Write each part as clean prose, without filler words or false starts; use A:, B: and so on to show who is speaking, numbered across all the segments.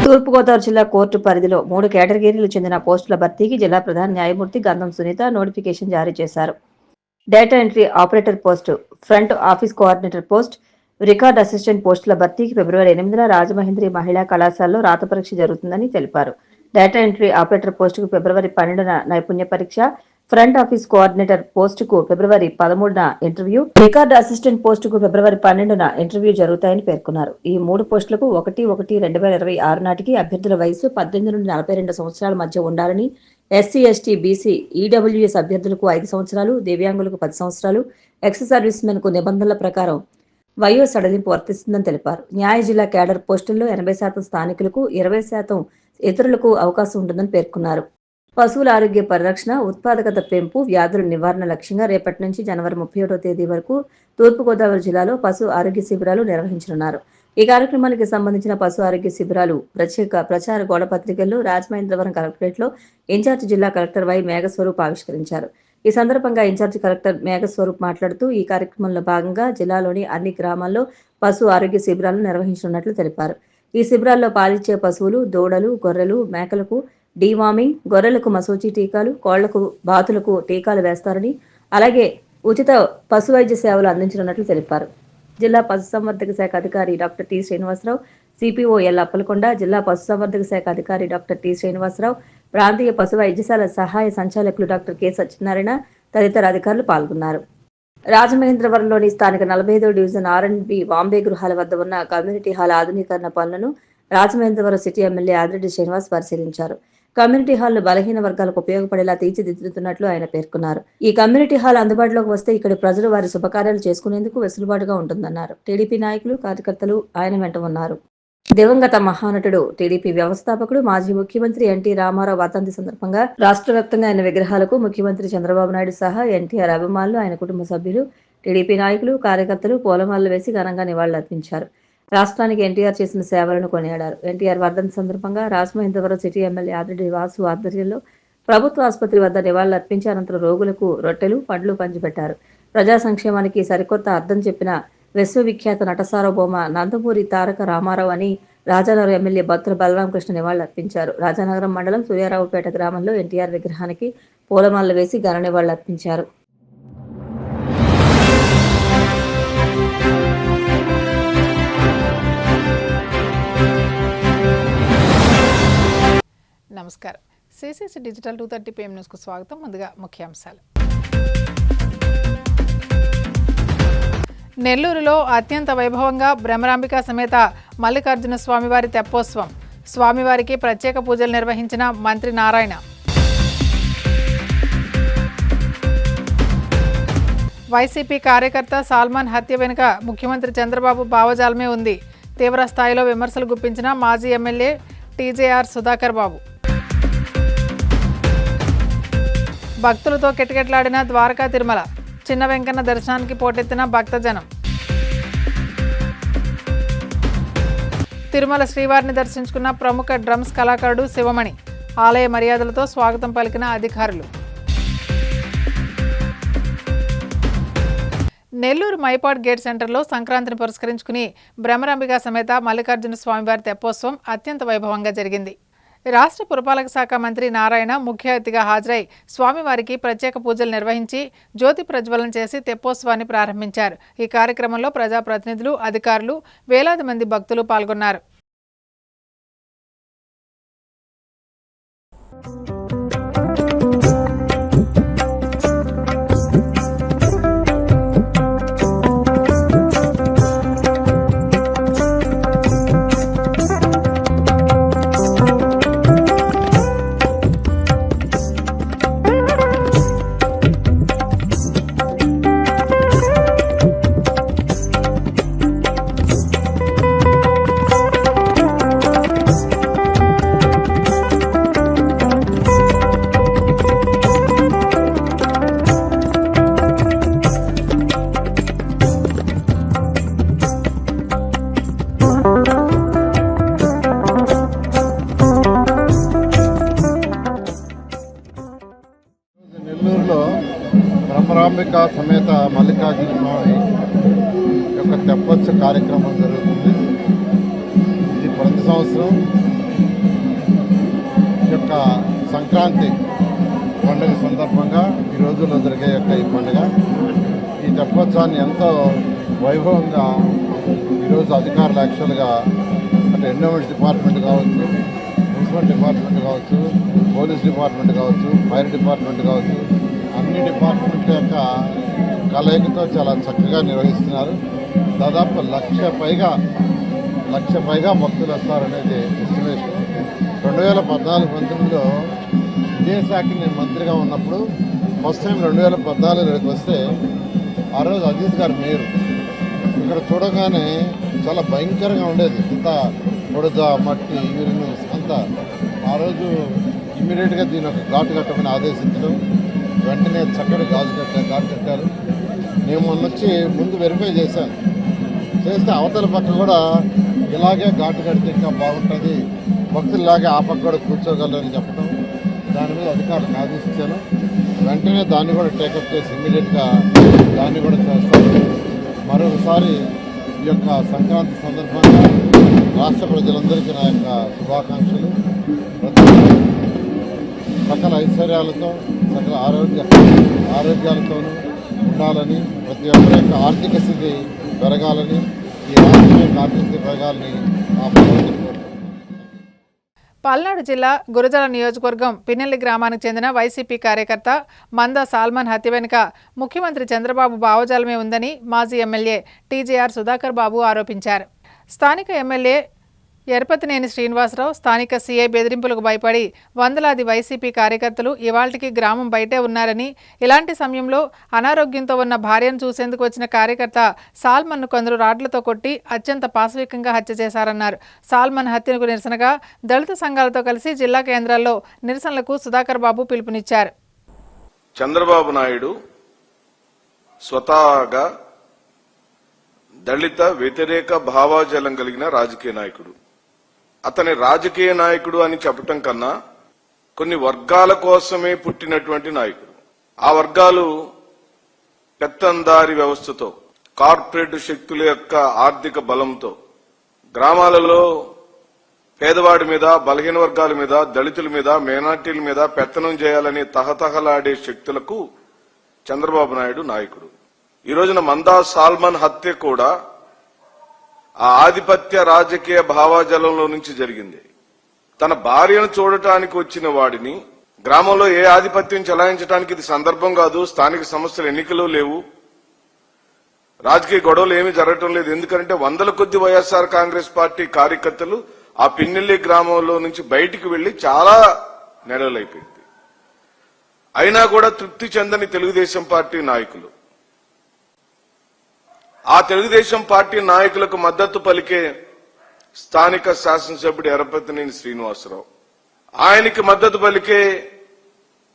A: తూర్పుగోదావరి జిల్లా కోర్టు పరిధిలో 3 కేటగిరీలకు చెందిన పోస్టుల భర్తీకి జిల్లా ప్రధాన న్యాయమూర్తి గంధం సునీత నోటిఫికేషన్ జారీ చేశారు. Data entry operator post, front office coordinator post, record assistant పోస్టుల భర్తీకి ఫిబ్రవరి 8న రాజమహేంద్రి మహిళా కళాశాలలో రాత పరీక్ష జరుగుతుందని తెలిపారు. డేటా ఎంట్రీ ఆపరేటర్ పోస్టుకు ఫిబ్రవరి 12న నైపుణ్య పరీక్ష, ఫ్రంట్ ఆఫీస్ కోఆర్డినేటర్ పోస్టుకు ఫిబ్రవరి 13న ఇంటర్వ్యూ, రికార్డ్ అసిస్టెంట్ పోస్టుకు ఫిబ్రవరి 12న ఇంటర్వ్యూ జరుగుతాయని పేర్కొన్నారు. ఈ 3 పోస్టులకు 1/1/2026 నాటికి అభ్యర్థుల వయసు 18 నుండి 42 సంవత్సరాల మధ్య ఉండాలని, ఎస్సీ, ఎస్టీ, బీసీ, ఈడబ్ల్యూఎస్ అభ్యర్థులకు 5 సంవత్సరాలు, దివ్యాంగులకు 10 సంవత్సరాలు, ఎక్స్ సర్వీస్ మెన్కు నిబంధనల ప్రకారం వయో సడలింపు వర్తిస్తుందని తెలిపారు. న్యాయ జిల్లా కేడర్ పోస్టుల్లో 80% స్థానికులకు, 20% ఇతరులకు అవకాశం ఉంటుందని పేర్కొన్నారు. పశువుల ఆరోగ్య పరిరక్షణ, ఉత్పాదకత పెంపు, వ్యాధుల నివారణ లక్ష్యంగా రేపటి నుంచి జనవరి 31వ తేదీ వరకు తూర్పుగోదావరి జిల్లాలో పశు ఆరోగ్య శిబిరాలు నిర్వహించనున్నారు. ఈ కార్యక్రమానికి సంబంధించిన పశు ఆరోగ్య శిబిరాలు ప్రత్యేక ప్రచార గోడ పత్రికల్లో రాజమహేంద్రవరం కలెక్టరేట్లో ఇన్ఛార్జి జిల్లా కలెక్టర్ వై మేఘస్వరూప్ ఆవిష్కరించారు. ఈ సందర్భంగా ఇన్ఛార్జి కలెక్టర్ మేఘస్వరూప్ మాట్లాడుతూ ఈ కార్యక్రమంలో భాగంగా జిల్లాలోని అన్ని గ్రామాల్లో పశు ఆరోగ్య శిబిరాలను నిర్వహించనున్నట్లు తెలిపారు. ఈ శిబిరాల్లో పాలిచ్చే పశువులు, దూడలు, గొర్రెలు, మేకలకు డీవార్మింగ్, గొర్రెలకు మసూచి టీకాలు, కోళ్లకు, బాతులకు టీకాలు వేస్తారని, అలాగే ఉచిత పశు వైద్య సేవలు అందించనున్నట్లు తెలిపారు. జిల్లా పశుసంవర్ధక శాఖ అధికారి doctor T Srinivasarao, CPO L Appalakonda, జిల్లా పశుసంవర్ధక శాఖ అధికారి డాక్టర్ టి శ్రీనివాసరావు, ప్రాంతీయ పశు వైద్యశాల సహాయ సంచాలకులు డాక్టర్ కె సత్యనారాయణ తదితర అధికారులు పాల్గొన్నారు. రాజమహేంద్రవరంలోని స్థానిక 45వ డివిజన్ R&B బాంబే గృహాల వద్ద ఉన్న కమ్యూనిటీ హాల్ ఆధునీకరణ పనులను రాజమహేంద్రవరం సిటీ ఎమ్మెల్యే ఆదిరెడ్డి శ్రీనివాస్ పరిశీలించారు. కమ్యూనిటీ హాల్ బలహీన వర్గాలకు ఉపయోగపడేలా తీర్చిదిద్దుతున్నట్లు ఆయన పేర్కొన్నారు. ఈ కమ్యూనిటీ హాల్ అందుబాటులోకి వస్తే ఇక్కడి ప్రజలు వారి శుభకార్యాలు చేసుకునేందుకు వెసులుబాటుగా ఉంటుందన్నారు. టీడీపీ నాయకులు, కార్యకర్తలు ఆయన వెంట ఉన్నారు. దివంగత మహానటుడు, టీడీపీ వ్యవస్థాపకుడు, మాజీ ముఖ్యమంత్రి ఎన్టీ రామారావు వర్ధంతి సందర్భంగా రాష్ట్ర వ్యాప్తంగా ఆయన విగ్రహాలకు ముఖ్యమంత్రి చంద్రబాబు నాయుడు సహా ఎన్టీఆర్ అభిమానులు, ఆయన కుటుంబ సభ్యులు, టీడీపీ నాయకులు, కార్యకర్తలు పూలమాలలు వేసి ఘనంగా నివాళులర్పించారు. రాష్ట్రానికి ఎన్టీఆర్ చేసిన సేవలను కొనియాడారు. ఎన్టీఆర్ వర్ధంతి సందర్భంగా రాజమహేంద్రవరం సిటీ ఎమ్మెల్యే ఆదిరెడ్డి వాసు ఆధ్వర్యంలో ప్రభుత్వ ఆసుపత్రి వద్ద నివాళులర్పించి అనంతరం రోగులకు రొట్టెలు, పండ్లు పంచిపెట్టారు. ప్రజా సంక్షేమానికి సరికొత్త అర్థం చెప్పిన విశ్వవిఖ్యాత నట సార్వభౌమ నందమూరి తారక రామారావు అని రాజానగరం ఎమ్మెల్యే బత్తుల బలరామకృష్ణ నివాళులర్పించారు. రాజానగరం మండలం సూర్యారావుపేట గ్రామంలో ఎన్టీఆర్ విగ్రహానికి పూలమాలలు వేసి ఘన నివాళులర్పించారు.
B: నమస్కారం. సిసిసి డిజిటల్ 230 PM న్యూస్కు స్వాగతం. ముందుగా ముఖ్యాంశాలు. నెల్లూరులో అత్యంత వైభవంగా భ్రమరాంబిక సమేత మల్లికార్జున స్వామివారి తెప్పోత్సవం. స్వామివారికి ప్రత్యేక పూజలు నిర్వహించిన మంత్రి నారాయణ. వైసీపీ కార్యకర్త సాల్మాన్ హత్య వెనుక ముఖ్యమంత్రి చంద్రబాబు భావజాలమే ఉంది. తీవ్ర స్థాయిలో విమర్శలు గుప్పించిన మాజీ ఎమ్మెల్యే టీజేఆర్ సుధాకర్ బాబు. భక్తులతో కిటకిటలాడిన ద్వారకా తిరుమల. చిన్న వెంకన్న దర్శనానికి పోటెత్తిన భక్తజనం. తిరుమల శ్రీవారిని దర్శించుకున్న ప్రముఖ డ్రమ్స్ కళాకారుడు శివమణి. ఆలయ మర్యాదలతో స్వాగతం పలికిన అధికారులు. నెల్లూరు మైపాడ్ గేట్ సెంటర్లో సంక్రాంతిని పురస్కరించుకుని భ్రమరాంబిక సమేత మల్లికార్జున స్వామివారి తెప్పోత్సవం అత్యంత వైభవంగా జరిగింది. రాష్ట్ర పురపాలక శాఖ మంత్రి నారాయణ ముఖ్య అతిథిగా హాజరై స్వామివారికి ప్రత్యేక పూజలు నిర్వహించి జ్యోతి ప్రజ్వలన చేసి తెప్పోత్సవాన్ని ప్రారంభించారు. ఈ కార్యక్రమంలో ప్రజాప్రతినిధులు, అధికారులు, వేలాది మంది భక్తులు పాల్గొన్నారు.
C: నెల్లూరులో భ్రమరాంబిక సమేత మల్లికార్జున స్వామి యొక్క తెప్పోత్సవ కార్యక్రమం జరుగుతుంది. ఇది ప్రతి సంవత్సరం యొక్క సంక్రాంతి పండుగ సందర్భంగా ఈ రోజుల్లో జరిగే యొక్క ఈ పండుగ, ఈ తెప్పోత్సవాన్ని ఎంతో వైభవంగా ఈరోజు అధికారులు యాక్చువల్గా అంటే ఎండోమెంట్స్ డిపార్ట్మెంట్ కావచ్చు, మున్సిపల్ డిపార్ట్మెంట్ కావచ్చు, పోలీస్ డిపార్ట్మెంట్ కావచ్చు, ఫైర్ డిపార్ట్మెంట్ కావచ్చు, అన్ని డిపార్ట్మెంట్ల యొక్క కలయికతో చాలా చక్కగా నిర్వహిస్తున్నారు. దాదాపు లక్ష పైగా భక్తులు వస్తారనేది ఎస్టిమేషన్. 2014-19లో ఇదే శాఖకి నేను మంత్రిగా ఉన్నప్పుడు ఫస్ట్ టైం 2014 వస్తే ఆ రోజు అజిత్ గారు మేయర్. ఇక్కడ చూడగానే చాలా భయంకరంగా ఉండేది, ఇంత బుడద, మట్టి, యూరిన్ అంతా. ఆ రోజు ఇమ్మీడియట్గా దీని ఒక ఘాటు కట్టమని ఆదేశించడం, వెంటనే చక్కటి ఘాటు కట్టారు. నేను మొన్న వచ్చి ముందు వెరిఫై చేశాను, చేస్తే అవతల పక్క కూడా ఇలాగే ఘాటు కడితే ఇంకా బాగుంటుంది, భక్తులు ఇలాగే ఆ పక్క కూడా కూర్చోగలరని చెప్పడం, దాని మీద అధికారులను ఆదేశించాను. వెంటనే దాన్ని కూడా టేకప్ చేసి ఇమ్మీడియట్గా దాన్ని కూడా చేస్తాను. మరొకసారి ఈ యొక్క సంక్రాంతి సందర్భంగా రాష్ట్ర ప్రజలందరికీ నా యొక్క శుభాకాంక్షలు. సకల ఐశ్వర్యాలతో సకల ఆరోగ్యాలతోనూ ఉండాలని, ప్రతి ఒక్కరి యొక్క ఆర్థిక స్థితి పెరగాలని, ఈ రాష్ట్రం యొక్క ఆర్థిక స్థితి పెరగాలని ఆ భగవంతుని కోరుకుంటున్నాను.
B: పల్నాడు జిల్లా గురజాల నియోజకవర్గం పిన్నెల్లి గ్రామానికి చెందిన వైసీపీ కార్యకర్త మంద సాల్మన్ హత్య వెనుక ముఖ్యమంత్రి చంద్రబాబు భావజాలమే ఉందని మాజీ ఎమ్మెల్యే టీజేఆర్ సుధాకర్ బాబు ఆరోపించారు. స్థానిక ఎమ్మెల్యే ఎరపతినేని శ్రీనివాసరావు స్థానిక సీఐ బెదిరింపులకు భయపడి వందలాది వైసీపీ కార్యకర్తలు ఇవాళ్టికి గ్రామం బయటే ఉన్నారని, ఇలాంటి సమయంలో అనారోగ్యంతో ఉన్న భార్యను చూసేందుకు వచ్చిన కార్యకర్త సాల్మన్ను కొందరు రాడ్లతో కొట్టి అత్యంత పాశవికంగా హత్య చేశారన్నారు. సాల్మన్ హత్యకు నిరసనగా దళిత సంఘాలతో కలిసి జిల్లా కేంద్రాల్లో నిరసనలకు సుధాకర్ బాబు పిలుపునిచ్చారు.
D: చంద్రబాబు నాయుడు స్వతహాగా దళిత వ్యతిరేక భావాజలం కలిగిన రాజకీయ నాయకుడు. అతని రాజకీయ నాయకుడు అని చెప్పటం కన్నా కొన్ని వర్గాల కోసమే పుట్టినటువంటి నాయకుడు. ఆ వర్గాలు పెత్తందారి వ్యవస్థతో, కార్పొరేట్ శక్తుల యొక్క ఆర్థిక బలంతో గ్రామాలలో పేదవాడి మీద, బలహీన వర్గాల మీద, దళితుల మీద, మైనార్టీల మీద పెత్తనం చేయాలని తహతహలాడే శక్తులకు చంద్రబాబు నాయుడు నాయకుడు. ఈ రోజున మందా సాల్మన్ హత్య కూడా ఆ ఆధిపత్య రాజకీయ భావాజలంలో నుంచి జరిగింది. తన భార్యను చూడటానికి వచ్చిన వాడిని గ్రామంలో ఏ ఆధిపత్యం చెలాయించడానికి ఇది సందర్భం కాదు. స్థానిక సంస్థల ఎన్నికలు లేవు, రాజకీయ గొడవలు ఏమీ జరగటం లేదు. ఎందుకంటే వందల కొద్ది వైఎస్ఆర్ కాంగ్రెస్ పార్టీ కార్యకర్తలు ఆ పిన్నెల్లి గ్రామంలో నుంచి బయటికి వెళ్లి చాలా నెలలైపోయింది. అయినా కూడా తృప్తి చెందని తెలుగుదేశం పార్టీ నాయకులు, ఆ తెలుగుదేశం పార్టీ నాయకులకు మద్దతు పలికే స్థానిక శాసనసభ్యుడు ఎరపతినేని శ్రీనివాసరావు, ఆయనకి మద్దతు పలికే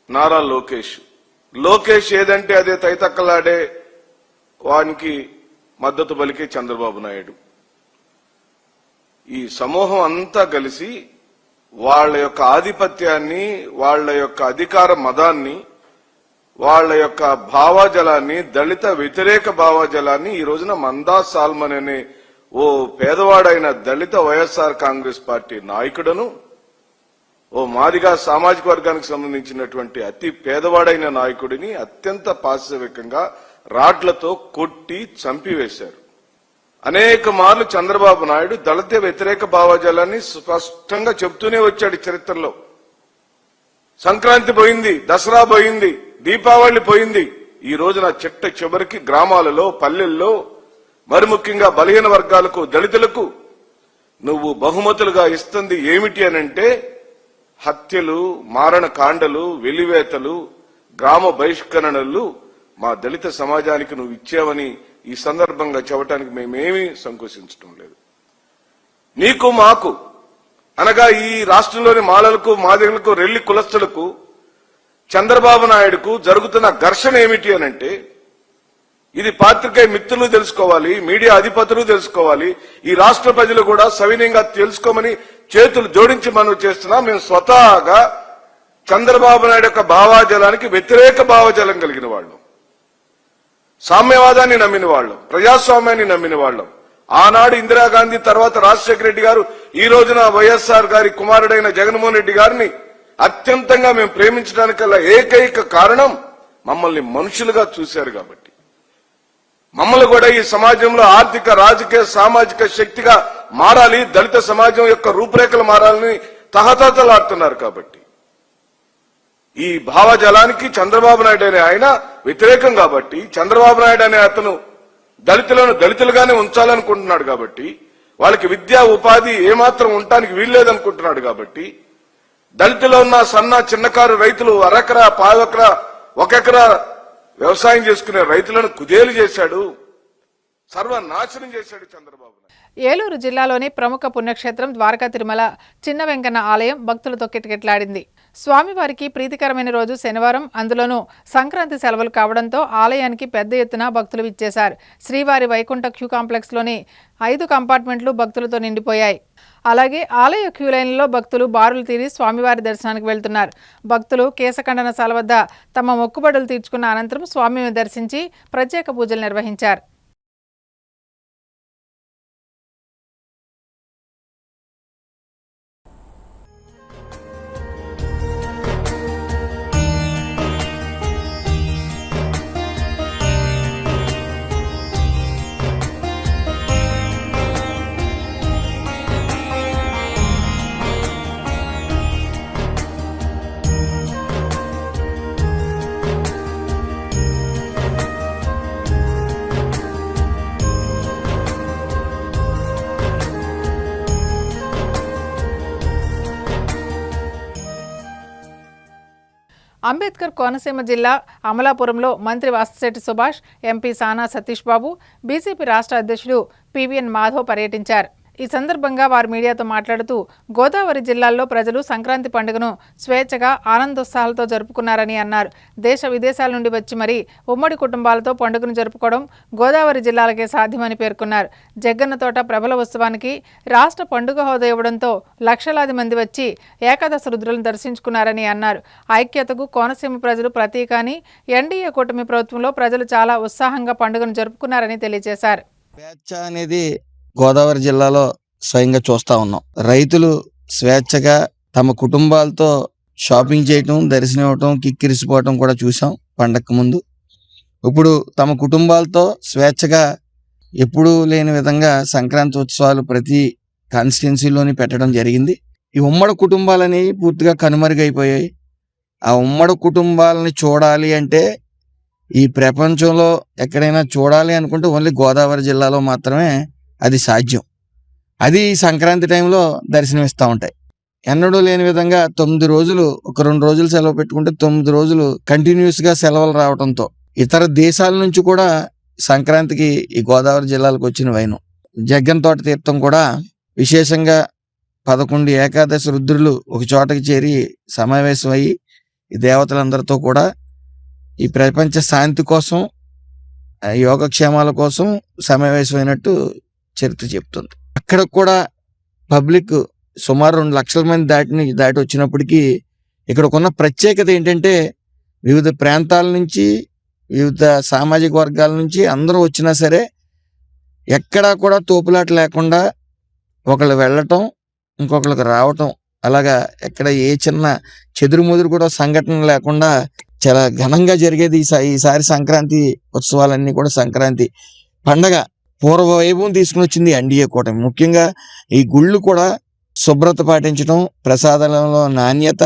D: నారా లోకేష్ ఏదంటే అదే తైతక్కలాడే వానికి మద్దతు పలికే చంద్రబాబు నాయుడు, ఈ సమూహం అంతా కలిసి వాళ్ల యొక్క ఆధిపత్యాన్ని, వాళ్ల యొక్క అధికార మదాన్ని, వాళ్ల యొక్క భావాజలాన్ని, దళిత వ్యతిరేక భావాజలాన్ని ఈ రోజున మందా సాల్మన్ అనే ఓ పేదవాడైన దళిత వైఎస్ఆర్ కాంగ్రెస్ పార్టీ నాయకుడును, ఓ మాదిగా సామాజిక వర్గానికి సంబంధించినటువంటి అతి పేదవాడైన నాయకుడిని అత్యంత పాశవికంగా రాడ్లతో కొట్టి చంపివేశారు. అనేక మార్లు చంద్రబాబు నాయుడు దళిత వ్యతిరేక భావజాలాన్ని స్పష్టంగా చెబుతూనే వచ్చాడు చరిత్రలో. సంక్రాంతి పోయింది, దసరా పోయింది, దీపావళి పోయింది. ఈ రోజున చిట్ట చివరికి గ్రామాలలో, పల్లెల్లో, మరి ముఖ్యంగా బలహీన వర్గాలకు, దళితులకు నువ్వు బహుమతులుగా ఇస్తుంది ఏమిటి అనంటే హత్యలు, మారణ కాండలు, వెలివేతలు, గ్రామ బహిష్కరణలు మా దళిత సమాజానికి నువ్వు ఇచ్చావని ఈ సందర్భంగా చెప్పడానికి మేమేమీ సంకోచించడం లేదు. నీకు మాకు అనగా ఈ రాష్ట్రంలోని మాలలకు, మాదిగలకు, రెల్లి కులస్తులకు, చంద్రబాబు నాయుడుకు జరుగుతున్న ఘర్షణ ఏమిటి అనంటే ఇది పాత్రికేయ మిత్రులు తెలుసుకోవాలి, మీడియా అధిపతులు తెలుసుకోవాలి, ఈ రాష్ట్ర ప్రజలు కూడా సవినయంగా తెలుసుకోమని చేతులు జోడించి మనం చేస్తున్నాం. మేము స్వతహాగా చంద్రబాబు నాయుడు యొక్క భావాజలానికి వ్యతిరేక భావజలం కలిగిన వాళ్ళం, సామ్యవాదాన్ని నమ్మిన వాళ్ళం, ప్రజాస్వామ్యాన్ని నమ్మిన వాళ్ళం. ఆనాడు ఇందిరాగాంధీ, తర్వాత రాజశేఖర రెడ్డి గారు, ఈ రోజున వైఎస్ఆర్ గారి కుమారుడైన జగన్మోహన్ రెడ్డి గారిని అత్యంతంగా మేము ప్రేమించడానికల్లా ఏకైక కారణం మమ్మల్ని మనుషులుగా చూశారు కాబట్టి, మమ్మల్ని కూడా ఈ సమాజంలో ఆర్థిక, రాజకీయ, సామాజిక శక్తిగా మారాలి, దళిత సమాజం యొక్క రూపురేఖలు మారాలని తహతహలాడుతున్నారు కాబట్టి, ఈ భావజాలానికి చంద్రబాబు నాయుడు అనే ఆయన వ్యతిరేకం కాబట్టి, చంద్రబాబు నాయుడు అనే అతను దళితులను దళితులుగానే ఉంచాలనుకుంటున్నాడు కాబట్టి, వాళ్ళకి విద్యా ఉపాధి ఏమాత్రం ఉండటానికి వీల్లేదనుకుంటున్నాడు కాబట్టి, దళితుల్లో ఉన్న సన్న చిన్నకారు రైతులు అరెకరా, పావెకరా, ఒక ఎకరా వ్యవసాయం చేసుకునే రైతులను కుదేలు చేశాడు, సర్వనాశనం చేశాడు చంద్రబాబు నాయుడు.
B: ఏలూరు జిల్లాలోని ప్రముఖ పుణ్యక్షేత్రం ద్వారకా తిరుమల చిన్న వెంకన్న ఆలయం భక్తులతో కిటకిటలాడింది. స్వామివారికి ప్రీతికరమైన రోజు శనివారం, అందులోనూ సంక్రాంతి సెలవులు కావడంతో ఆలయానికి పెద్ద ఎత్తున భక్తులు విచ్చేశారు. శ్రీవారి వైకుంఠ క్యూ కాంప్లెక్స్లోని 5 కంపార్ట్మెంట్లు భక్తులతో నిండిపోయాయి. అలాగే ఆలయ క్యూ లైన్లలో భక్తులు బారులు తీరి స్వామివారి దర్శనానికి వెళ్తున్నారు. భక్తులు కేశఖండనశాల వద్ద తమ మొక్కుబడులు తీర్చుకున్న అనంతరం స్వామిని దర్శించి ప్రత్యేక పూజలు నిర్వహించారు. అంబేద్కర్ కోనసీమ జిల్లా అమలాపురంలో మంత్రి వాసిశెట్టి సుభాష్, ఎంపీ సానా సతీష్ బాబు, బీజేపీ రాష్ట్ర అధ్యక్షుడు పివిఎన్ మాధవ్ పర్యటించారు. ఈ సందర్భంగా వారు మీడియాతో మాట్లాడుతూ గోదావరి జిల్లాల్లో ప్రజలు సంక్రాంతి పండుగను స్వేచ్ఛగా ఆనందోత్సాహాలతో జరుపుకున్నారని అన్నారు. దేశ విదేశాల నుండి వచ్చి మరీ ఉమ్మడి కుటుంబాలతో పండుగను జరుపుకోవడం గోదావరి జిల్లాలకే సాధ్యమని పేర్కొన్నారు. జగ్గన్న తోట ప్రబల ఉత్సవానికి రాష్ట్ర పండుగ హోదా ఇవ్వడంతో లక్షలాది మంది వచ్చి ఏకాదశ రుద్రులను దర్శించుకున్నారని అన్నారు. ఐక్యతకు కోనసీమ ప్రజలు ప్రతీక అని, ఎన్డీఏ కూటమి ప్రభుత్వంలో ప్రజలు చాలా ఉత్సాహంగా పండుగను జరుపుకున్నారని తెలియజేశారు.
E: స్వేచ్ఛ అనేది గోదావరి జిల్లాలో స్వయంగా చూస్తా ఉన్నాం. రైతులు స్వేచ్ఛగా తమ కుటుంబాలతో షాపింగ్ చేయటం, దర్శనం ఇవ్వటం, కిక్కిరిసిపోవటం కూడా చూసాం పండగకు ముందు. ఇప్పుడు తమ కుటుంబాలతో స్వేచ్ఛగా ఎప్పుడూ లేని విధంగా సంక్రాంతి ఉత్సవాలు ప్రతి కాన్స్టిట్యున్సీలోని పెట్టడం జరిగింది. ఈ ఉమ్మడి కుటుంబాలని పూర్తిగా కనుమరుగైపోయాయి. ఆ ఉమ్మడి కుటుంబాలని చూడాలి అంటే ఈ ప్రపంచంలో ఎక్కడైనా చూడాలి అనుకుంటే ఓన్లీ గోదావరి జిల్లాలో మాత్రమే అది సాధ్యం. అది సంక్రాంతి టైంలో దర్శనమిస్తూ ఉంటాయి. ఎన్నడూ లేని విధంగా 9 రోజులు, ఒక 2 రోజులు సెలవు పెట్టుకుంటే 9 రోజులు కంటిన్యూస్గా సెలవులు రావడంతో ఇతర దేశాల నుంచి కూడా సంక్రాంతికి ఈ గోదావరి జిల్లాలకు వచ్చిన వైను. జగ్గన్ తోట తీర్థం కూడా విశేషంగా 11 ఏకాదశి రుద్రులు ఒక చోటకి చేరి సమావేశం అయ్యి ఈ దేవతలందరితో కూడా ఈ ప్రపంచ శాంతి కోసం, యోగక్షేమాల కోసం సమావేశమైనట్టు చరిత్ర చెప్తుంది. అక్కడ కూడా పబ్లిక్ సుమారు 2 లక్షల మంది దాటి వచ్చినప్పటికీ ఇక్కడ ఉన్న ప్రత్యేకత ఏంటంటే వివిధ ప్రాంతాల నుంచి, వివిధ సామాజిక వర్గాల నుంచి అందరూ వచ్చినా సరే ఎక్కడా కూడా తోపులాట లేకుండా ఒకళ్ళు వెళ్ళటం, ఇంకొకళ్ళకి రావటం, అలాగా ఎక్కడ ఏ చిన్న చెదురుముదురు కూడా సంఘటన లేకుండా చాలా ఘనంగా జరిగేది ఈసారి సంక్రాంతి ఉత్సవాలన్నీ కూడా. సంక్రాంతి పండగ పూర్వ వైభవం తీసుకుని వచ్చింది ఎన్డీఏ కూటమి. ముఖ్యంగా ఈ గుళ్ళు కూడా శుభ్రత పాటించడం, ప్రసాదాలలో నాణ్యత,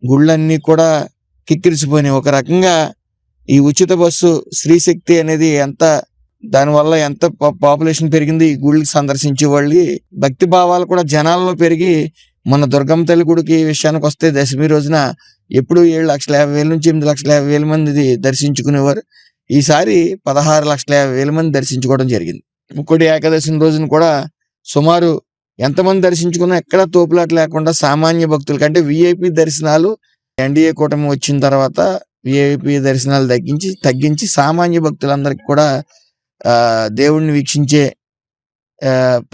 E: గుళ్ళన్నీ కూడా కిక్కిరిసిపోయినాయి. ఒక రకంగా ఈ ఉచిత బస్సు స్త్రీశక్తి అనేది దానివల్ల ఎంత పాపులేషన్ పెరిగింది. ఈ గుళ్ళకి సందర్శించే వాళ్ళు భక్తి భావాలు కూడా జనాల్లో పెరిగి, మన దుర్గమ్మ తల్లి గుడికి విషయానికి వస్తే దశమి రోజున ఎప్పుడు 7,50,000 నుంచి 8,50,000 మంది దర్శించుకునేవారు. ఈసారి 16,50,000 మంది దర్శించుకోవడం జరిగింది. ముక్కోటి ఏకాదశి రోజున కూడా సుమారు ఎంతమంది దర్శించుకున్నా ఎక్కడ తోపులాట లేకుండా సామాన్య భక్తుల కంటే విఐపి దర్శనాలు ఎన్డీఏ కూటమి వచ్చిన తర్వాత విఐపి దర్శనాలు తగ్గించి సామాన్య భక్తులందరికీ కూడా దేవుణ్ణి వీక్షించే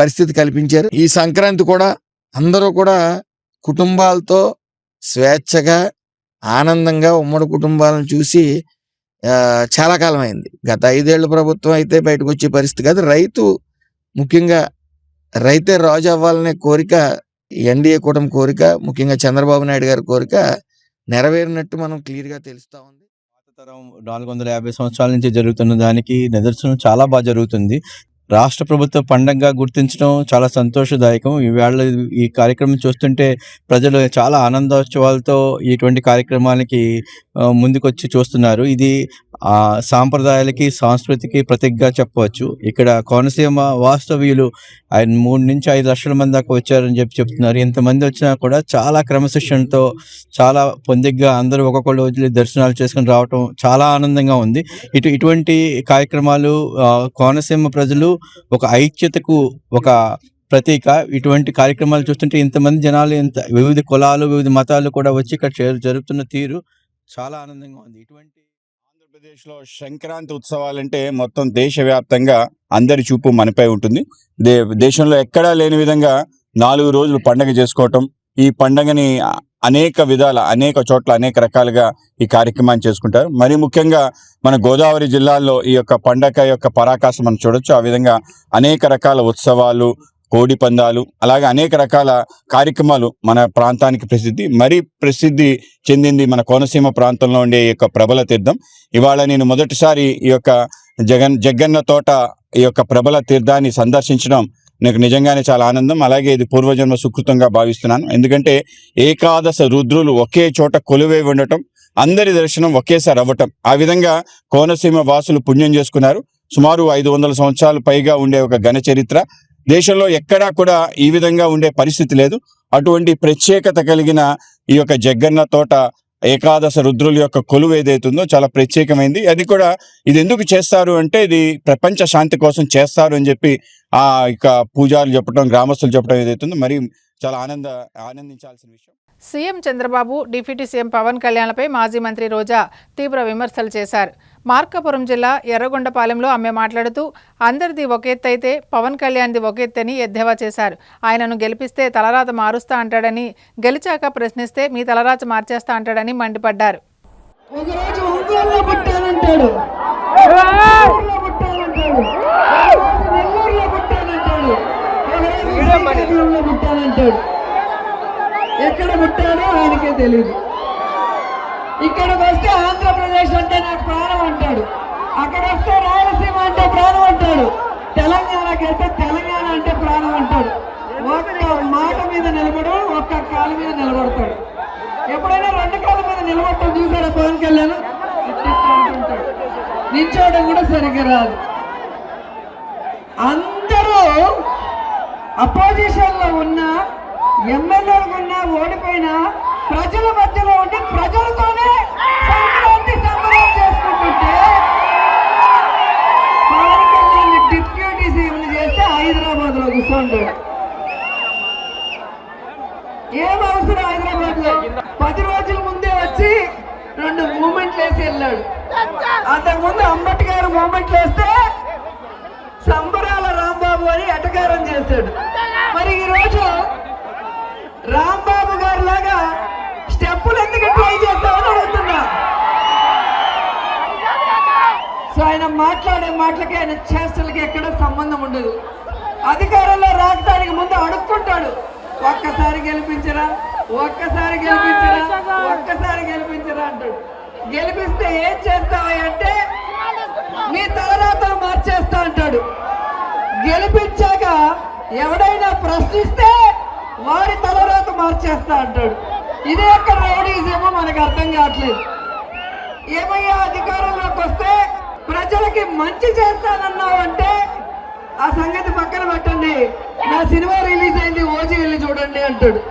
E: పరిస్థితి కల్పించారు. ఈ సంక్రాంతి కూడా అందరూ కూడా కుటుంబాలతో స్వేచ్ఛగా ఆనందంగా ఉమ్మడి కుటుంబాలను చూసి చాలా కాలం అయింది. గత 5 ఏళ్ల ప్రభుత్వం అయితే బయటకు వచ్చే పరిస్థితి కాదు. ముఖ్యంగా రైతే రాజు అవ్వాలనే కోరిక ఎన్డీఏ కూటమి కోరిక, ముఖ్యంగా చంద్రబాబు నాయుడు గారి కోరిక నెరవేరినట్టు మనం క్లియర్గా తెలుస్తా ఉంది.
F: తరం 450 సంవత్సరాల నుంచి జరుగుతున్న దానికి నిదర్శనం చాలా బాగా జరుగుతుంది. రాష్ట్ర ప్రభుత్వ పండగగా గుర్తించడం చాలా సంతోషదాయకం. ఈవేళ ఈ కార్యక్రమం చూస్తుంటే ప్రజలు చాలా ఆనందోత్సవాలతో ఇటువంటి కార్యక్రమానికి ముందుకొచ్చి చూస్తున్నారు. ఇది సాంప్రదాయాలకి, సంస్కృతికి ప్రతీకగా చెప్పవచ్చు. ఇక్కడ కోనసీమ వాస్తవ్యులు 3 నుంచి 5 లక్షల మంది దాకా వచ్చారని చెప్తున్నారు. ఇంతమంది వచ్చినా కూడా చాలా క్రమశిక్షణతో, చాలా పొందిగ్గా అందరూ ఒక్కొక్కళ్ళు వదిలి దర్శనాలు చేసుకుని రావటం చాలా ఆనందంగా ఉంది. ఇటువంటి కార్యక్రమాలు కోనసీమ ప్రజలు ఒక ఐక్యతకు ఒక ప్రతీక. ఇటువంటి కార్యక్రమాలు చూస్తుంటే ఇంతమంది జనాలు, వివిధ కులాలు, వివిధ మతాలు కూడా వచ్చి ఇక్కడ జరుపుతున్న తీరు చాలా ఆనందంగా ఉంది. ఇటువంటి
G: ఆంధ్రప్రదేశ్లో సంక్రాంతి ఉత్సవాలంటే మొత్తం దేశవ్యాప్తంగా అందరి చూపు మనపై ఉంటుంది. దేశంలో ఎక్కడా లేని విధంగా 4 రోజులు పండగ చేసుకోవటం, ఈ పండగని అనేక విధాల, అనేక చోట్ల, అనేక రకాలుగా ఈ కార్యక్రమాన్ని చేసుకుంటారు. మరి ముఖ్యంగా మన గోదావరి జిల్లాలో ఈ యొక్క పండగ యొక్క పరాకాష్ఠ మనం చూడొచ్చు. ఆ విధంగా అనేక రకాల ఉత్సవాలు, కోడి పందాలు, అలాగే అనేక రకాల కార్యక్రమాలు మన ప్రాంతానికి ప్రసిద్ధి చెందింది మన కోనసీమ ప్రాంతంలో ఉండే ఈ యొక్క ప్రబల తీర్థం. ఇవాళ నేను మొదటిసారి ఈ యొక్క జగ్గన్న తోట ఈ యొక్క ప్రబల తీర్థాన్ని సందర్శించడం నాకు నిజంగానే చాలా ఆనందం. అలాగే ఇది పూర్వజన్మ సుకృతంగా భావిస్తున్నాను. ఎందుకంటే ఏకాదశ రుద్రులు ఒకే చోట కొలువై ఉండటం, అందరి దర్శనం ఒకేసారి అవ్వటం, ఆ విధంగా కోనసీమ వాసులు పుణ్యం చేసుకున్నారు. సుమారు 500 సంవత్సరాలు పైగా ఉండే ఒక ఘన చరిత్ర. దేశంలో ఎక్కడా కూడా ఈ విధంగా ఉండే పరిస్థితి లేదు. అటువంటి ప్రత్యేకత కలిగిన ఈ యొక్క జగ్గన్న తోట ఏకాదశ రుద్రుల యొక్క కొలువు ఏదైతుందో చాలా ప్రత్యేకమైంది. అది కూడా ఇది ఎందుకు చేస్తారు అంటే ఇది ప్రపంచ శాంతి కోసం చేస్తారు అని చెప్పి ఆ ఇక పూజారులు చెప్పడం, గ్రామస్తులు చెప్పడం ఏదైతుందో మరి చాలా ఆనందించాల్సిన విషయం.
B: CM Chandrababu, deputy CM Pawan కళ్యాణ్లపై మాజీ మంత్రి రోజా తీవ్ర విమర్శలు చేశారు. మార్కాపురం జిల్లా ఎర్రగొండపాలెంలో ఆమె మాట్లాడుతూ అందరిది ఒక ఎత్తు అయితే పవన్ కళ్యాణ్ది ఒక ఎత్తని ఎద్దేవా చేశారు. ఆయనను గెలిపిస్తే తలరాత మారుస్తా అంటాడని, గెలిచాక ప్రశ్నిస్తే మీ తలరాత మార్చేస్తా అంటాడని మండిపడ్డారు.
H: ఎక్కడ పుట్టాడో ఆయనకే తెలియదు. ఇక్కడికి వస్తే ఆంధ్రప్రదేశ్ అంటే నాకు ప్రాణం అంటాడు, అక్కడ వస్తే రాయలసీమ అంటే ప్రాణం అంటాడు, తెలంగాణకి వెళ్తే తెలంగాణ అంటే ప్రాణం అంటాడు. ఒక్క మాట మీద నిలబడు, ఒక్క కాలు మీద నిలబడతాడు. ఎప్పుడైనా 2 కాళ్ళ మీద నిలబడటం చూసారా పవన్ కళ్యాణ్? అంటుంటాడు. నిల్చోవడం కూడా సరిగ్గా రాదు. అందరూ అపోజిషన్ లో ఉన్న ఎమ్మెల్యేలు ఉన్నా, ఓడిపోయినా ప్రజల మధ్యలో ఉండి ప్రజలతోనే సంక్రాంతి సంబరాలు చేసుకుంటుంటే పవన్ కళ్యాణ్ డిప్యూటీ సీఎం చేస్తే హైదరాబాద్ లో కూర్చోంటాడు. ఏం అవసరం హైదరాబాద్ లో? 10 రోజుల ముందే వచ్చి 2 మూమెంట్లు వేసి వెళ్ళాడు. అంతకుముందు అంబేద్కర్ మూమెంట్లు వేస్తే సంబరాల రాంబాబు అని ఎటకారం చేశాడు. మరి ఈ రోజు రాంబాబు గారి లాగా స్టెప్పులు ఎందుకు ట్రై చేస్తామని అడుగుతున్నా. సో ఆయన మాట్లాడే మాటలకి, ఆయన చేష్టలకి ఎక్కడ సంబంధం ఉండదు. అధికారంలో రావడానికి ముందు అడుక్కుంటాడు, ఒక్కసారి గెలిపించరా, ఒక్కసారి గెలిపించరా, ఒక్కసారి గెలిపించరా అంటాడు. గెలిపిస్తే ఏం చేస్తావా అంటే నీ తలరాతలు మార్చేస్తా అంటాడు. గెలిపించాక ఎవడైనా ప్రశ్నిస్తే వారి తలరాత మార్చేస్తా అంటాడు. ఇదే ఎక్కడ రౌడీజమో మనకు అర్థం కావట్లేదు. ఏమయ్యా అధికారంలోకి వస్తే ప్రజలకి మంచి చేస్తానన్నావు అంటే ఆ సంగతి పక్కన పెట్టండి, నా సినిమా రిలీజ్ అయింది ఓజీ వెళ్ళి చూడండి అంటాడు.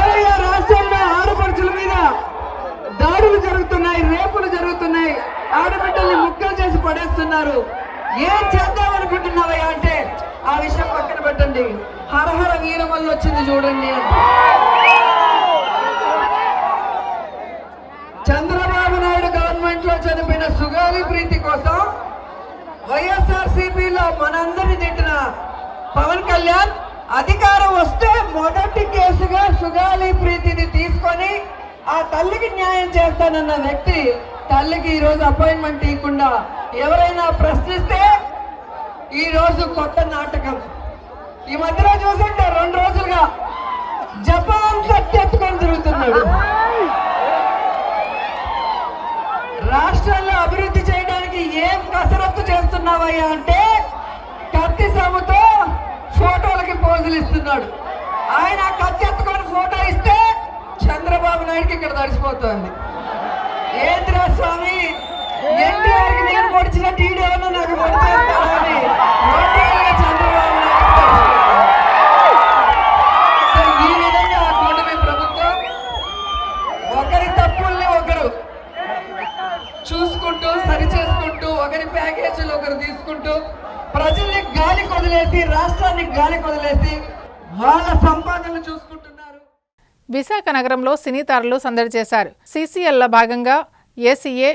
H: ఏమయ్యా రాష్ట్రంలో ఆడపడుచుల మీద దాడులు జరుగుతున్నాయి, రేపులు జరుగుతున్నాయి, ఆడబిడ్డల్ని ముక్కలు చేసి పడేస్తున్నారు, ఏం చేద్దామనుకుంటున్నావయ్యా అంటే ఆ విషయం పక్కన పెట్టండి, హరహర వీరమల్లి వచ్చింది చూడండి. చంద్రబాబు నాయుడు గవర్నమెంట్ లో చనిపోయిన సుగాలి ప్రీతి కోసం వైఎస్ఆర్సీపీలో మనందరినీ తిట్టిన పవన్ కళ్యాణ్ అధికారం వస్తే మొదటి కేసుగా సుగాలి ప్రీతిని తీసుకొని ఆ తల్లికి న్యాయం చేస్తానన్న వ్యక్తి తల్లికి ఈ రోజు అపాయింట్మెంట్ ఇవ్వకుండా ఎవరైనా ప్రశ్నిస్తే ఈ రోజు కొత్త నాటకం. ఈ మధ్యలో చూసుంటే 2 రోజులుగా జపాన్ కత్తి ఎత్తుకొని తిరుగుతున్నాడు. రాష్ట్రాల్లో అభివృద్ధి చేయడానికి ఏం కసరత్తు చేస్తున్నావయ్యా అంటే కత్తి సాముతో ఫోటోలకి పోజులు ఇస్తున్నాడు. ఆయన కత్తి ఎత్తుకొని ఫోటో ఇస్తే చంద్రబాబు నాయుడుకి ఇక్కడ తడిసిపోతుంది. ఏంద్రా స్వామి, ఎన్టీఆర్కి నేను పొడిచిన టీడీలో నాకు పొడిచేస్తానని చంద్రబాబు నాయుడు. ఈ విధంగా కూటమి ప్రభుత్వం ఒకరి తప్పుల్ని ఒకరు చూసుకుంటూ సరి చేసుకుంటూ ఒకరి ప్యాకేజీలు ఒకరు తీసుకుంటూ ప్రజల్ని గాలి కొదిలేసి రాష్ట్రాన్ని గాలి కొదిలేసి వాళ్ళ సంపాదనలు చూసుకుంటున్నారు.
B: విశాఖ నగరంలో సినీ తారలు సందడి చేశారు. సీసీఎల్లో భాగంగా ఏసీఏ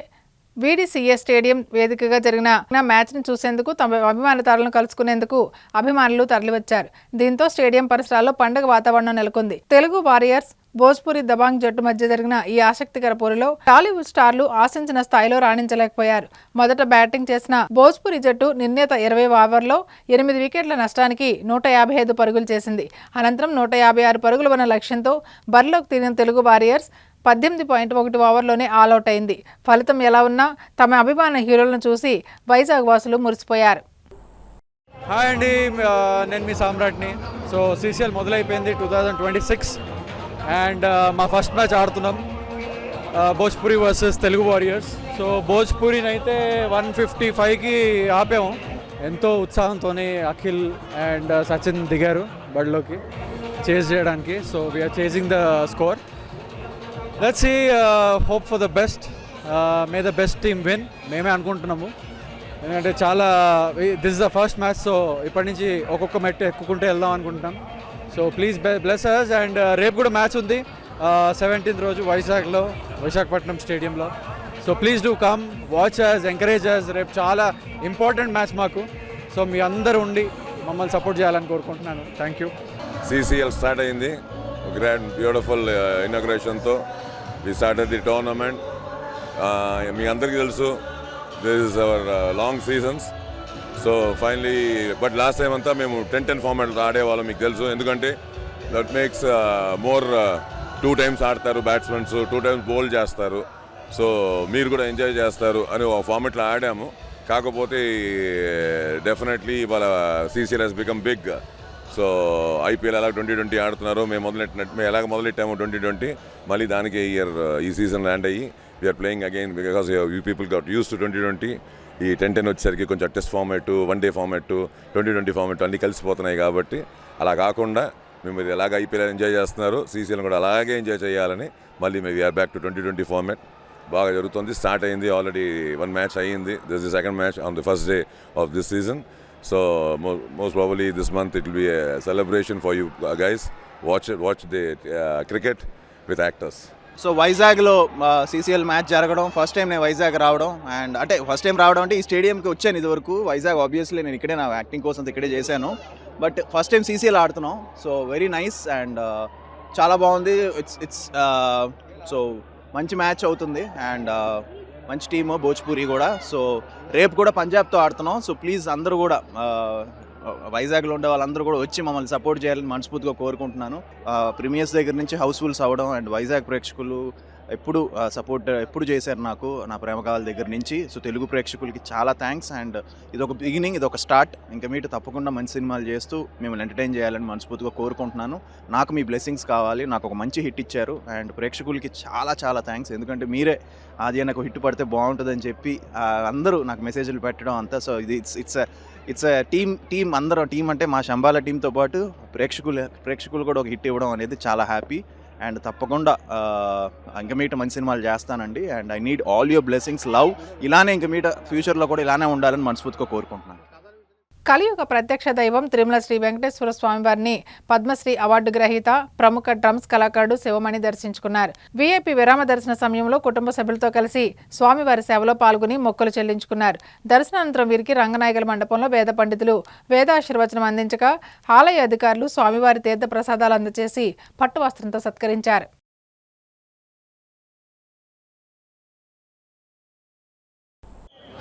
B: వీడీసీఏ స్టేడియం వేదికగా జరిగిన మ్యాచ్ని చూసేందుకు తమ అభిమాన తారలను కలుసుకునేందుకు అభిమానులు తరలివచ్చారు. దీంతో స్టేడియం పరిసరాల్లో పండుగ వాతావరణం నెలకొంది. తెలుగు వారియర్స్ భోజ్పురి దబాంగ్ జట్టు మధ్య జరిగిన ఈ ఆసక్తికర పోరులో టాలీవుడ్ స్టార్లు ఆశించిన స్థాయిలో రాణించలేకపోయారు. మొదట బ్యాటింగ్ చేసిన భోజ్పురి జట్టు నిర్ణీత 20 ఓవర్లో 8 వికెట్ల నష్టానికి 155 పరుగులు చేసింది. అనంతరం 156 పరుగులు ఉన్న లక్ష్యంతో బరిలోకి దిగిన తెలుగు వారియర్స్ 18.1 ఓవర్లోనే ఆల్అవుట్ అయింది. ఫలితం ఎలా ఉన్నా తమ అభిమాన హీరోలను చూసి వైజాగ్ వాసులు మురిసిపోయారు.
I: హాయ్ అండి, నేను మీ సామ్రాట్ని. సో సీసీఎల్ మొదలైపోయింది 2026 అండ్ మా ఫస్ట్ మ్యాచ్ ఆడుతున్నాం Bhojpuri versus Telugu warriors. So భోజ్పురిని అయితే 155కి ఆపాము. ఎంతో ఉత్సాహంతోనే అఖిల్ అండ్ సచిన్ దిగారు బడిలోకి చేజ్ చేయడానికి. So we're chasing the score. Let's see, hope for the best. May the best team win మేమే అనుకుంటున్నాము. ఎందుకంటే చాలా this is the first match. So ఇప్పటి నుంచి ఒక్కొక్క మెట్టు ఎక్కుకుంటే వెళ్దాం అనుకుంటున్నాం. So please bless us. And రేపు కూడా మ్యాచ్ ఉంది 17th రోజు వైజాగ్లో, విశాఖపట్నం స్టేడియంలో. So please do come, watch us, encourage us. రేపు చాలా ఇంపార్టెంట్ మ్యాచ్ మాకు. సో మీ అందరూ ఉండి మమ్మల్ని సపోర్ట్ చేయాలని కోరుకుంటున్నాను. Thank you.
J: CCL స్టార్ట్ అయింది గ్రాండ్ బ్యూటిఫుల్ ఇనాగ్రేషన్తో. We started the tournament. మీ అందరికీ తెలుసు this is our long seasons. So finally but last time అంతా మేము 10-10 ఫార్మాట్లో ఆడేవాళ్ళం, మీకు తెలుసు. ఎందుకంటే దట్ మేక్స్ మోర్ 2 times ఆడతారు బ్యాట్స్మెన్స్, 2 times బౌల్ చేస్తారు. సో మీరు కూడా ఎంజాయ్ చేస్తారు అని ఒక ఫార్మాట్లో ఆడాము. కాకపోతే డెఫినెట్లీ వాళ్ళ CCL he's become big. So IPL ఎలా 2020 ఆడుతున్నారు, మేము ఎలాగ మొదలెట్టాము 2020, మళ్ళీ దానికి ఈ సీజన్ ల్యాండ్ అయ్యి we're playing again because you people got used to 2020. ఈ 10-10 వచ్చేసరికి కొంచెం test format, 1 day format, 2020 format అన్నీ కలిసిపోతున్నాయి. కాబట్టి అలా కాకుండా మేము ఎలాగ IPL ఎంజాయ్ చేస్తున్నారు, CCL కూడా అలాగే ఎంజాయ్ చేయాలని మళ్ళీ మేము వీఆర్ బ్యాక్ టు 2020 ఫార్మాట్. బాగా జరుగుతుంది. స్టార్ట్ అయింది ఆల్రెడీ, 1 మ్యాచ్ అయ్యింది. This is second match on the first day of this season. So most probably this month it will be a celebration for you guys. Watch the cricket with actors.
K: So వైజాగ్లో CCL match జరగడం first time నేను వైజాగ్ రావడం. And అంటే first time రావడం అంటే ఈ స్టేడియంకి వచ్చాను ఇదివరకు. వైజాగ్ ఆబ్వియస్లీ నేను ఇక్కడే నా యాక్టింగ్ కోసం ఇక్కడే చేశాను. బట్ ఫస్ట్ టైం CCL ఆడుతున్నాం. సో వెరీ నైస్ అండ్ చాలా బాగుంది. ఇట్స్ సో మంచి మ్యాచ్ అవుతుంది అండ్ మంచి టీము భోజ్పురి కూడా. సో రేపు కూడా పంజాబ్తో ఆడుతున్నాం. సో ప్లీజ్ అందరూ కూడా వైజాగ్లో ఉండే వాళ్ళందరూ కూడా వచ్చి మమ్మల్ని సపోర్ట్ చేయాలని మనస్ఫూర్తిగా కోరుకుంటున్నాను. ప్రీమియర్స్ దగ్గర నుంచి హౌస్ఫుల్స్ అవ్వడం అండ్ వైజాగ్ ప్రేక్షకులు ఎప్పుడు సపోర్ట్ ఎప్పుడు చేశారు నాకు, నా ప్రేమ కావాల దగ్గర నుంచి. సో తెలుగు ప్రేక్షకులకి చాలా థ్యాంక్స్. అండ్ ఇదొక బిగినింగ్, ఇదొక స్టార్ట్. ఇంకా మీటు తప్పకుండా మంచి సినిమాలు చేస్తూ మిమ్మల్ని ఎంటర్టైన్ చేయాలని మనస్ఫూర్తిగా కోరుకుంటున్నాను. నాకు మీ బ్లెస్సింగ్స్ కావాలి. నాకు ఒక మంచి హిట్ ఇచ్చారు అండ్ ప్రేక్షకులకి చాలా చాలా థ్యాంక్స్. ఎందుకంటే మీరే అది నాకు హిట్ పడితే బాగుంటుందని చెప్పి అందరూ నాకు మెసేజ్లు పెట్టడం అంతా. సో ఇది ఇట్స్ టీమ్ అందరూ టీం అంటే మా శంబాల టీంతో పాటు ప్రేక్షకులు కూడా ఒక హిట్ ఇవ్వడం అనేది చాలా హ్యాపీ. అండ్ తప్పకుండా ఇంకా మీట మంచి సినిమాలు చేస్తానండి. And I need all your blessings, love. ఇలానే ఇంకా మీట ఫ్యూచర్లో కూడా ఇలానే ఉండాలని మనస్ఫూర్తిగా కోరుకుంటున్నాను.
B: కలియుగ ప్రత్యక్ష దైవం తిరుమల శ్రీ వెంకటేశ్వర స్వామివారిని పద్మశ్రీ అవార్డు గ్రహీత ప్రముఖ డ్రమ్స్ కళాకారుడు శివమణి దర్శించుకున్నారు. VIP విరామ దర్శన సమయంలో కుటుంబ సభ్యులతో కలిసి స్వామివారి సేవలో పాల్గొని మొక్కులు చెల్లించుకున్నారు. దర్శనానంతరం వీరికి రంగనాయకుల మండపంలో వేద పండితులు వేదాశీర్వచనం అందించగా ఆలయ అధికారులు స్వామివారి తీర్థ ప్రసాదాలు అందజేసి పట్టు వస్త్రంతో సత్కరించారు.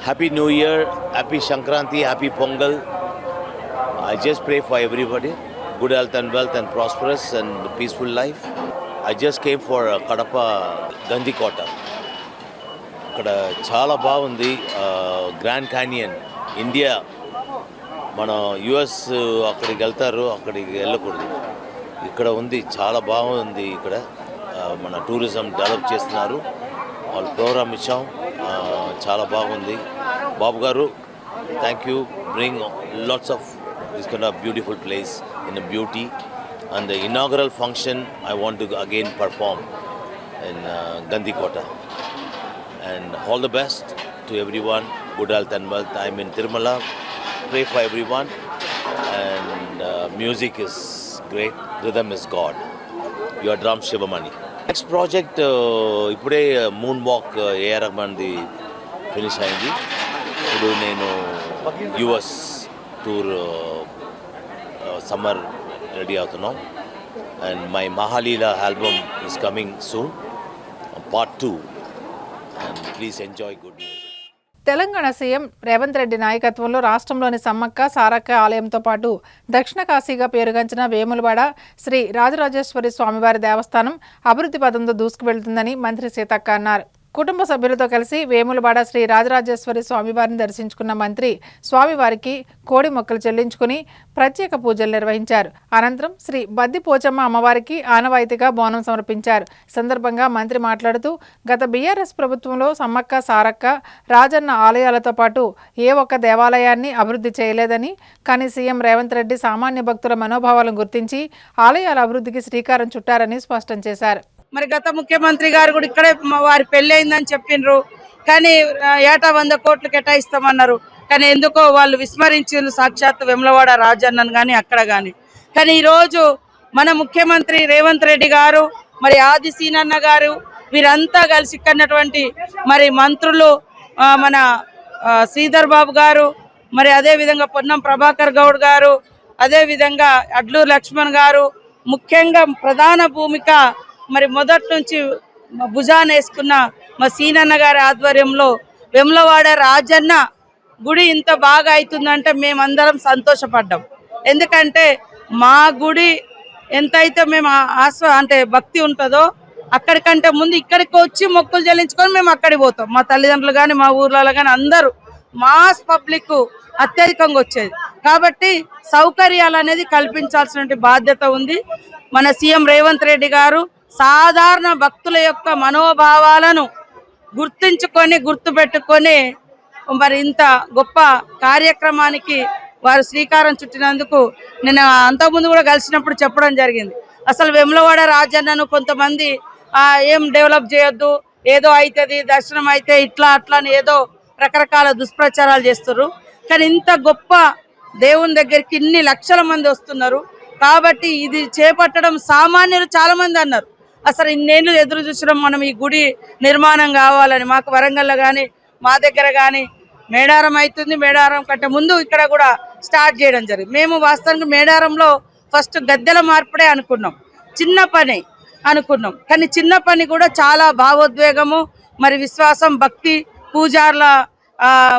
L: Happy New Year, Happy Sankranti, Happy Pongal. I just pray for everybody, good health and wealth and prosperous and peaceful life. I just came for Kadapa Gandikota. ఇక్కడ చాలా బాగుంది. గ్రాండ్ క్యానియన్ ఇండియా, మన యుఎస్ అక్కడికి వెళ్తారు, అక్కడికి వెళ్ళకూడదు. ఇక్కడ ఉంది, చాలా బాగుంది. ఇక్కడ మన టూరిజం డెవలప్ చేస్తున్నారు. వాళ్ళు ప్రోగ్రామ్ ఇచ్చాం, చాలా బాగుంది. బాబు గారు, thank you. Bring lots of this kind of beautiful place in beauty. And the inaugural function, I want to again perform in Gandikota. And all the best to everyone, good health and wealth. I'm in Tirumala, pray for everyone. And music is great, rhythm is God. Your drum Shivamani. Next project, ipude Moonwalk A.R. Rahman di finish ayindi. Ipudu nenu US tour summer ready అవుతున్నాం. And my Mahaleela album is coming soon, part 2. And please enjoy good music.
B: Telangana CM Revanth Reddy నాయకత్వంలో రాష్ట్రంలోని సమ్మక్క సారక్క ఆలయంతో పాటు దక్షిణ కాశీగా పేరుగాంచిన వేములవాడ శ్రీ రాజరాజేశ్వరి స్వామివారి దేవస్థానం అభివృద్ధి పదంతో దూసుకువెళ్తుందని మంత్రి సీతక్క అన్నారు. కుటుంబ సభ్యులతో కలిసి వేములవాడ శ్రీ రాజరాజేశ్వరి స్వామివారిని దర్శించుకున్న మంత్రి స్వామివారికి కోడి మొక్కలు చెల్లించుకుని ప్రత్యేక పూజలు నిర్వహించారు. అనంతరం శ్రీ బద్ది పోచమ్మ అమ్మవారికి ఆనవాయితీగా బోనం సమర్పించారు. సందర్భంగా మంత్రి మాట్లాడుతూ గత బీఆర్ఎస్ ప్రభుత్వంలో సమ్మక్క సారక్క రాజన్న ఆలయాలతో పాటు ఏ ఒక్క దేవాలయాన్ని అభివృద్ధి చేయలేదని, కానీ సీఎం రేవంత్ రెడ్డి సామాన్య భక్తుల మనోభావాలను గుర్తించి ఆలయాల అభివృద్ధికి శ్రీకారం చుట్టారని స్పష్టం చేశారు.
H: మరి గత ముఖ్యమంత్రి గారు కూడా ఇక్కడే వారి పెళ్లి అయిందని చెప్పిండ్రు, కానీ ఏటా 100 కోట్లు కేటాయిస్తామన్నారు. కానీ ఎందుకో వాళ్ళు విస్మరించారు సాక్షాత్ వెమ్లవాడ రాజన్నను కానీ అక్కడ కానీ. కానీ ఈరోజు మన ముఖ్యమంత్రి రేవంత్ రెడ్డి గారు, మరి ఆది సీనన్న గారు, వీరంతా కలిసి ఇక్కడటువంటి మరి మంత్రులు మన శ్రీధర్ బాబు గారు, మరి అదేవిధంగా పొన్నం ప్రభాకర్ గౌడ్ గారు, అదేవిధంగా అడ్లూరు లక్ష్మణ్ గారు, ముఖ్యంగా ప్రధాన భూమిక మరి మొదటి నుంచి భుజాన వేసుకున్న మా సీనన్న గారి ఆధ్వర్యంలో వెమ్లవాడ రాజన్న గుడి ఇంత బాగా అవుతుందంటే మేమందరం సంతోషపడ్డాం. ఎందుకంటే మా గుడి ఎంతైతే మేము అంటే భక్తి ఉంటుందో అక్కడికంటే ముందు ఇక్కడికి వచ్చి మొక్కులు చెల్లించుకొని మేము అక్కడికి పోతాం. మా తల్లిదండ్రులు కానీ మా ఊర్లలో కానీ అందరూ మాస్ పబ్లిక్ అత్యధికంగా వచ్చేది. కాబట్టి సౌకర్యాలు అనేది కల్పించాల్సిన బాధ్యత ఉంది. మన సీఎం రేవంత్ రెడ్డి గారు సాధారణ భక్తుల యొక్క మనోభావాలను గుర్తుపెట్టుకొని మరి ఇంత గొప్ప కార్యక్రమానికి వారు శ్రీకారం చుట్టినందుకు నేను అంతకుముందు కూడా కలిసినప్పుడు చెప్పడం జరిగింది. అసలు వెమ్లవాడ రాజన్నను కొంతమంది ఏం డెవలప్ చేయొద్దు, ఏదో అవుతుంది దర్శనం అయితే ఇట్లా అట్లా అని ఏదో రకరకాల దుష్ప్రచారాలు చేస్తున్నారు. కానీ ఇంత గొప్ప దేవుని దగ్గరికి ఇన్ని లక్షల మంది వస్తున్నారు. కాబట్టి ఇది చేపట్టడం సామాన్యులు చాలా మంది అన్నారు. అసలు ఇన్నేళ్ళు ఎదురు చూసినాం మనం ఈ గుడి నిర్మాణం కావాలని. మాకు వరంగల్లో కానీ మా దగ్గర కానీ మేడారం అవుతుంది, మేడారం కంటే ముందు ఇక్కడ కూడా స్టార్ట్ చేయడం జరిగింది. మేము వాస్తవానికి మేడారంలో ఫస్ట్ గద్దెల మార్పుడే అనుకున్నాం, చిన్న పని అనుకున్నాం. కానీ చిన్న పని కూడా చాలా భావోద్వేగము, మరి విశ్వాసం, భక్తి, పూజార్ల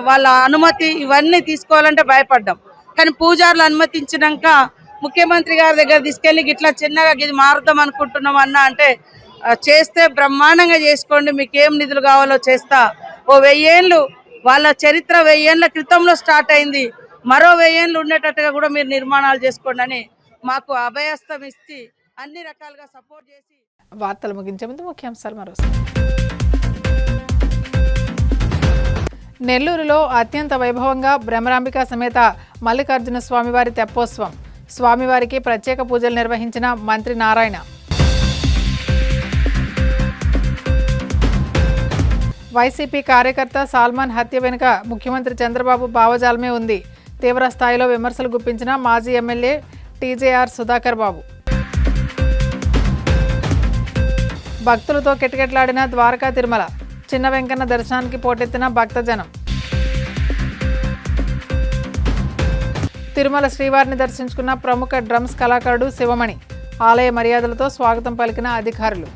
H: వాళ్ళ అనుమతి ఇవన్నీ తీసుకోవాలంటే భయపడ్డాం. కానీ పూజార్లు అనుమతించినాక ముఖ్యమంత్రి గారి దగ్గర తీసుకెళ్ళి ఇట్లా చిన్నగా ఇది మారుద్దాం అనుకుంటున్నాం అన్న అంటే, చేస్తే బ్రహ్మాండంగా చేసుకోండి, మీకు ఏం నిధులు కావాలో చేస్తా. ఓ 1000 ఏళ్ళు వాళ్ళ చరిత్ర 1000 ఏళ్ల క్రితంలో స్టార్ట్ అయింది, మరో 1000 ఏళ్ళు ఉండేటట్టుగా కూడా మీరు నిర్మాణాలు చేసుకోండి అని మాకు అభయస్థం ఇచ్చి అన్ని రకాలుగా సపోర్ట్ చేసి.
B: వార్తలు ముగించే ముందు ముఖ్యాంశాలు మరోసారి. నెల్లూరులో అత్యంత వైభవంగా భ్రమరాంబిక సమేత మల్లికార్జున స్వామివారి తెప్పోత్సవం. స్వామివారికి ప్రత్యేక పూజలు నిర్వహించిన మంత్రి నారాయణ. వైసీపీ కార్యకర్త సాల్మాన్ హత్య వెనుక ముఖ్యమంత్రి చంద్రబాబు భావజాలమే ఉంది. తీవ్ర స్థాయిలో విమర్శలు గుప్పించిన మాజీ ఎమ్మెల్యే టీజేఆర్ సుధాకర్ బాబు. భక్తులతో కిటకిటలాడిన ద్వారకా తిరుమల. చిన్న వెంకన్న దర్శనానికి పోటెత్తిన భక్తజనం. తిరుమల శ్రీవారిని దర్శించుకున్న ప్రముఖ డ్రమ్స్ కళాకారుడు శివమణి. ఆలయ మర్యాదలతో స్వాగతం పలికిన అధికారులు.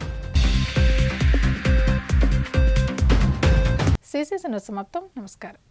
B: సిసిసి న్యూస్ సమాప్తం. నమస్కారం.